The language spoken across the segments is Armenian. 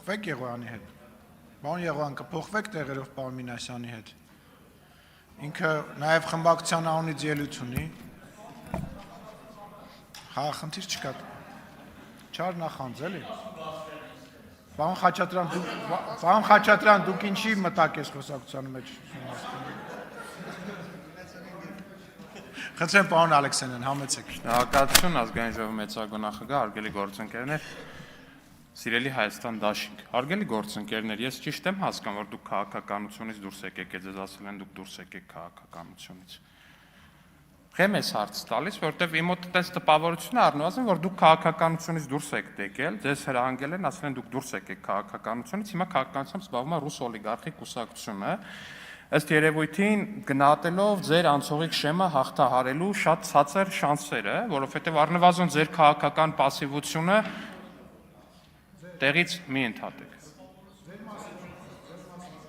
Փոխվեք Եղոյանի հետ։ Պարոն Եղոյան, կփոխվեք տեղերով պարոն Մինասյանի հետ։ Ինքը նաև խմբակցության անունից ելույթ ունի։ Խնդիր չկա։ Չար նախանձ էլի։ Պարոն Խաչատրյան, դուք ինչի մտակ ես խոսակցության մեջ։ Խնդրեմ պարոն Ալեքսանյան, համեցեք։ Շնորհակալություն ազգային ժողովի մեծագույն նախագահ, հարգելի գործընկերներ, սիրելի Հայաստան դաշինք։ Հարգելի գործընկերներ, ես ճիշտ եմ հասկանում, որ դուք քաղաքականությունից դուրս եկեք, ձեզ ասել են դուք դուրս եկեք քաղաքականությունից։ Խեմ ես հարց տալիս, որովհետև իմ մոտ այդպես տպավորություն է առնվազն, որ դուք քաղաքականությունից դուրս եք եկել, ձեզ հրահանգել են, ասել են դուք դուրս եկեք քաղաքականությունից, հիմա քաղաքականությամբ զբաղվում է ռուս օլիգարխիկ կուսակցությունը, ըստ երևույթին գնահատելով ձեր անցողիկ շեմը հաղթահարելու շատ ցածր շանսերը, որովհետև առնվազն ձեր քաղաքական պասիվությունը տեղից մի ընդհատեք։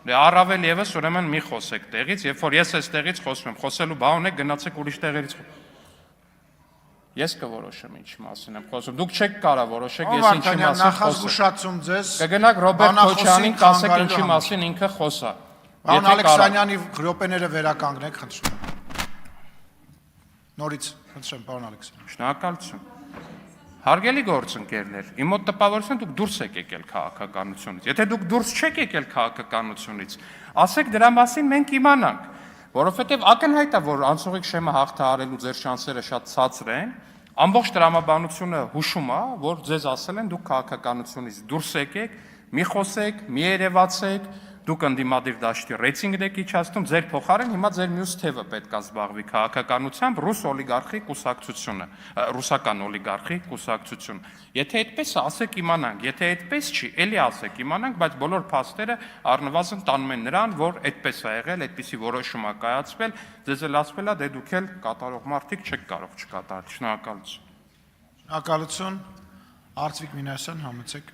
Դե առավել եւս ուրեմն մի խոսեք տեղից, երբ որ ես այս տեղից խոսում եմ, խոսելու բան ունեք, գնացեք ուրիշ տեղերից։ Ես կորոշեմ ինչի մասին եմ խոսում։ Դուք չեք կարող որոշեք, ես ինչի մասին խոսում ձեզ։ Կգնաք Ռոբերտ Քոչյանին, կասեք ինչի մասին ինքը խոսա։ Պարոն Ալեքսանյանի րոպեները վերականգնեք, խնդրում եմ։ Նորից, խնդրեմ, պարոն Ալեքսանյան։ Շնորհակալություն։ Հարգելի գործընկերներ, իմ մոտ տպավորություն դուք դուրս եք եկել քաղաքականությունից։ Եթե դուք դուրս չեք եկել քաղաքականությունից, ասեք դրա մասին մենք իմանանք, որովհետև ակնհայտ է, որ անցողիկ շեմը հաղթահարելու ձեր շանսերը շատ ցածր են, ամբողջ տրամաբանությունը հուշում է, որ ձեզ ասել են դուք քաղաքականությունից դուրս եկեք, մի խոսեք, մի երևացեք, դուք ընդդիմադիր դաշտի ռեյտինգն եք իջացնում, ձեր փոխարեն հիմա ձեր մյուս թևը պետք է զբաղվի քաղաքականությամբ ռուս օլիգարխի կուսակցությունը, ռուսական օլիգարխի կուսակցությունը։ Եթե այդպես է, ասեք իմանանք, եթե այդպես չի, էլի ասեք իմանանք, բայց բոլոր փաստերը առնվազն տանում են նրան, որ այդպես է եղել, այդպիսի որոշում է կայացվել, ձեզ էլ ասվել է, դե դուք էլ կատարող մարդիկ չեք կարող չկատարել։ Շնորհակալություն։ Շնորհակալություն։ Արծվիկ Մինասյան, համեցեք։